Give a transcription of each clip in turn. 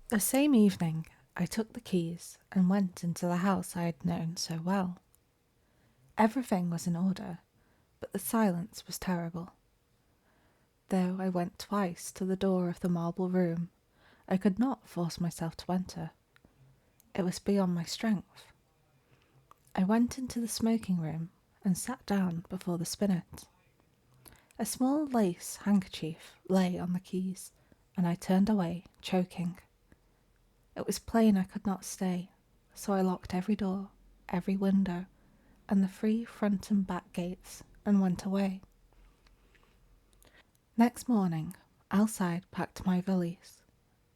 The same evening, I took the keys and went into the house I had known so well. Everything was in order, but the silence was terrible. Though I went twice to the door of the marble room, I could not force myself to enter. It was beyond my strength. I went into the smoking room and sat down before the spinet. A small lace handkerchief lay on the keys, and I turned away, choking. It was plain I could not stay, so I locked every door, every window, and the 3 front and back gates, and went away. Next morning, Alcide packed my valise,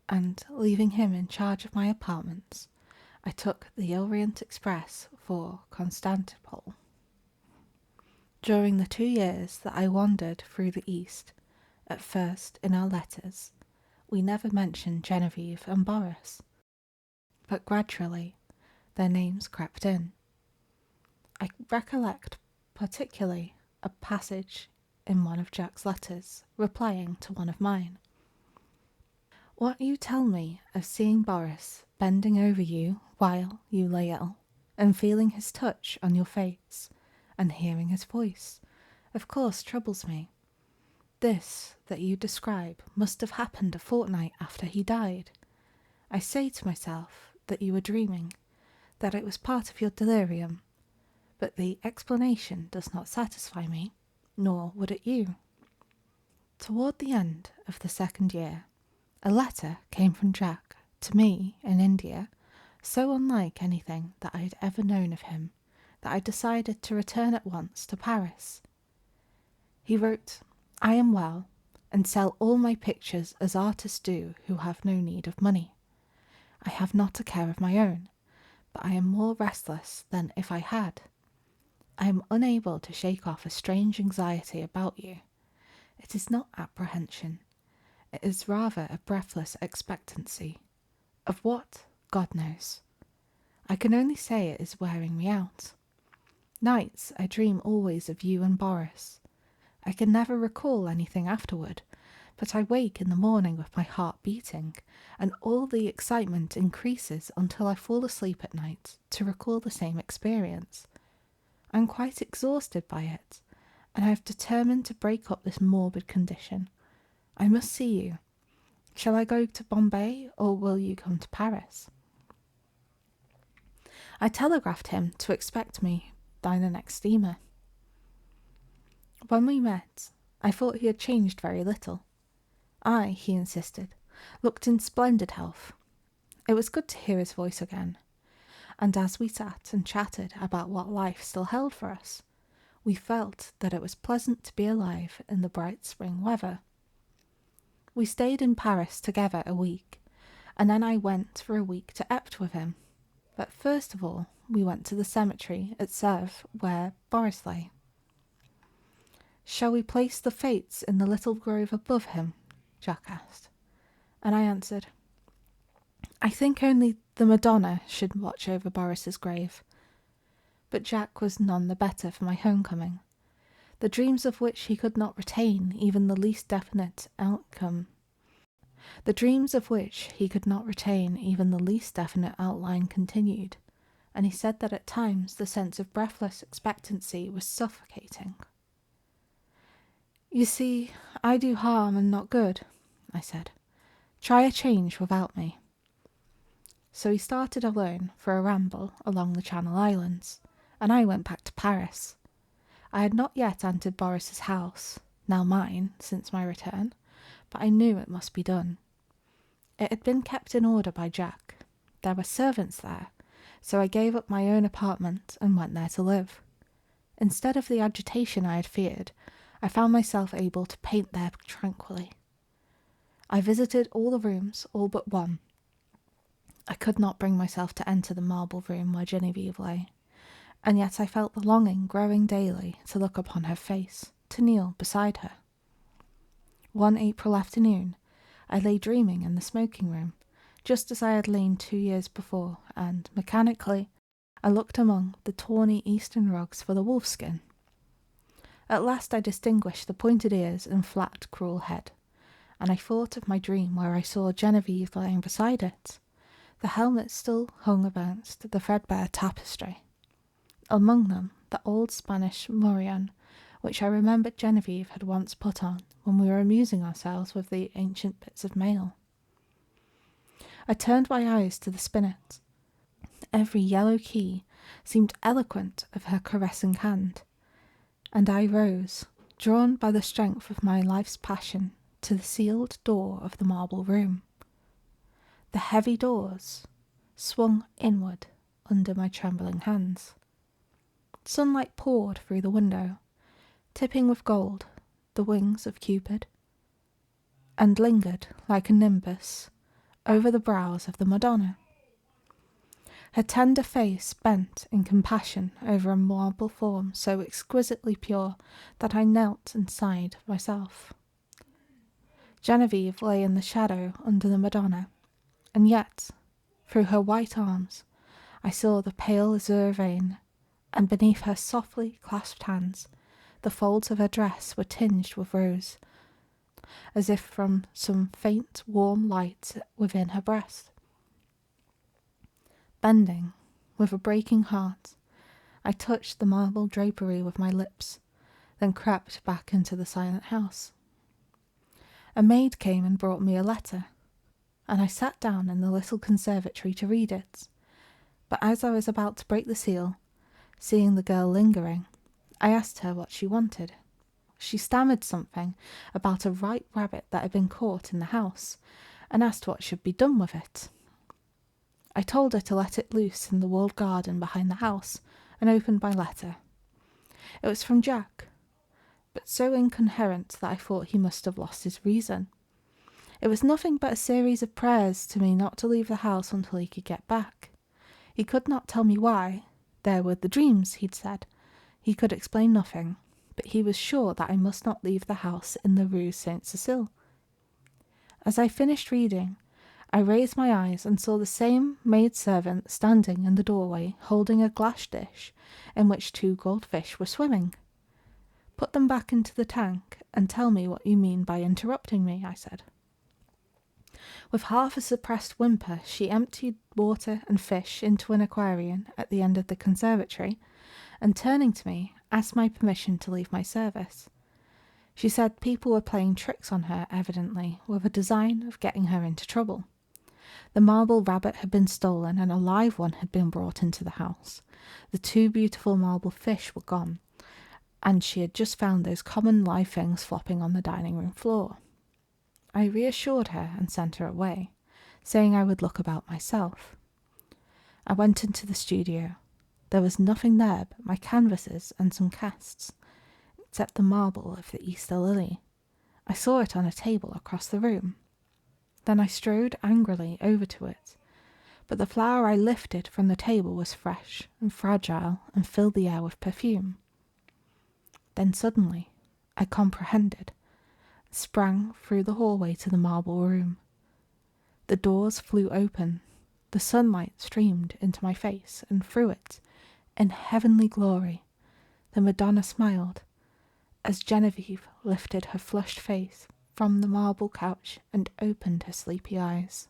and, leaving him in charge of my apartments, I took the Orient Express for Constantinople. During the 2 years that I wandered through the East, at first in our letters, we never mentioned Genevieve and Boris, but gradually their names crept in. I recollect particularly a passage in one of Jack's letters replying to one of mine. What you tell me of seeing Boris bending over you while you lay ill, and feeling his touch on your face, and hearing his voice, of course troubles me. This that you describe must have happened a fortnight after he died. I say to myself that you were dreaming, that it was part of your delirium, but the explanation does not satisfy me, nor would it you. Toward the end of the 2nd year, a letter came from Jack to me in India, so unlike anything that I had ever known of him that I decided to return at once to Paris. He wrote, "I am well, and sell all my pictures as artists do who have no need of money. I have not a care of my own, but I am more restless than if I had. I am unable to shake off a strange anxiety about you. It is not apprehension. It is rather a breathless expectancy. Of what, God knows. I can only say it is wearing me out. Nights I dream always of you and Boris. I can never recall anything afterward, but I wake in the morning with my heart beating, and all the excitement increases until I fall asleep at night to recall the same experience. I am quite exhausted by it, and I have determined to break up this morbid condition. I must see you. Shall I go to Bombay, or will you come to Paris?" I telegraphed him to expect me by the next steamer. When we met, I thought he had changed very little. I, he insisted, looked in splendid health. It was good to hear his voice again, and as we sat and chatted about what life still held for us, we felt that it was pleasant to be alive in the bright spring weather. We stayed in Paris together a week, and then I went for a week to Ept with him. But first of all, we went to the cemetery at Sèvres where Boris lay. "Shall we place the Fates in the little grove above him?" Jack asked. And I answered, "I think only the Madonna should watch over Boris's grave." But Jack was none the better for my homecoming, the dreams of which he could not retain even the least definite outline continued, and he said that at times the sense of breathless expectancy was suffocating. "You see, I do harm and not good," I said. "Try a change without me." So he started alone for a ramble along the Channel Islands, and I went back to Paris. I had not yet entered Boris's house, now mine, since my return, but I knew it must be done. It had been kept in order by Jack. There were servants there, so I gave up my own apartment and went there to live. Instead of the agitation I had feared, I found myself able to paint there tranquilly. I visited all the rooms, all but one. I could not bring myself to enter the marble room where Genevieve lay, and yet I felt the longing growing daily to look upon her face, to kneel beside her. One April afternoon, I lay dreaming in the smoking room, just as I had lain 2 years before, and, mechanically, I looked among the tawny eastern rugs for the wolfskin. At last I distinguished the pointed ears and flat, cruel head, and I thought of my dream where I saw Genevieve lying beside it. The helmet still hung against the threadbare tapestry. Among them, the old Spanish morion, which I remembered Genevieve had once put on when we were amusing ourselves with the ancient bits of mail. I turned my eyes to the spinet. Every yellow key seemed eloquent of her caressing hand, and I rose, drawn by the strength of my life's passion, to the sealed door of the marble room. The heavy doors swung inward under my trembling hands. Sunlight poured through the window, tipping with gold the wings of Cupid, and lingered like a nimbus over the brows of the Madonna. Her tender face bent in compassion over a marble form so exquisitely pure that I knelt and sighed myself. Genevieve lay in the shadow under the Madonna, and yet, through her white arms, I saw the pale azure vein, and beneath her softly clasped hands, the folds of her dress were tinged with rose, as if from some faint, warm light within her breast. Bending, with a breaking heart, I touched the marble drapery with my lips, then crept back into the silent house. A maid came and brought me a letter, and I sat down in the little conservatory to read it. But as I was about to break the seal, seeing the girl lingering, I asked her what she wanted. She stammered something about a ripe rabbit that had been caught in the house, and asked what should be done with it. I told her to let it loose in the walled garden behind the house, and opened my letter. It was from Jack, but so incoherent that I thought he must have lost his reason. It was nothing but a series of prayers to me not to leave the house until he could get back. He could not tell me why. There were the dreams, he'd said. He could explain nothing, but he was sure that I must not leave the house in the Rue Saint-Cécile. As I finished reading, I raised my eyes and saw the same maidservant standing in the doorway holding a glass dish in which 2 goldfish were swimming. "Put them back into the tank and tell me what you mean by interrupting me," I said. With half a suppressed whimper, she emptied water and fish into an aquarium at the end of the conservatory, and turning to me, asked my permission to leave my service. She said people were playing tricks on her, evidently, with a design of getting her into trouble. The marble rabbit had been stolen, and a live one had been brought into the house. The 2 beautiful marble fish were gone, and she had just found those common live things flopping on the dining room floor. I reassured her and sent her away, saying I would look about myself. I went into the studio. There was nothing there but my canvases and some casts, except the marble of the Easter lily. I saw it on a table across the room. Then I strode angrily over to it, but the flower I lifted from the table was fresh and fragile and filled the air with perfume. Then suddenly I comprehended, sprang through the hallway to the marble room. The doors flew open, the sunlight streamed into my face, and through it, in heavenly glory, the Madonna smiled, as Genevieve lifted her flushed face from the marble couch and opened her sleepy eyes.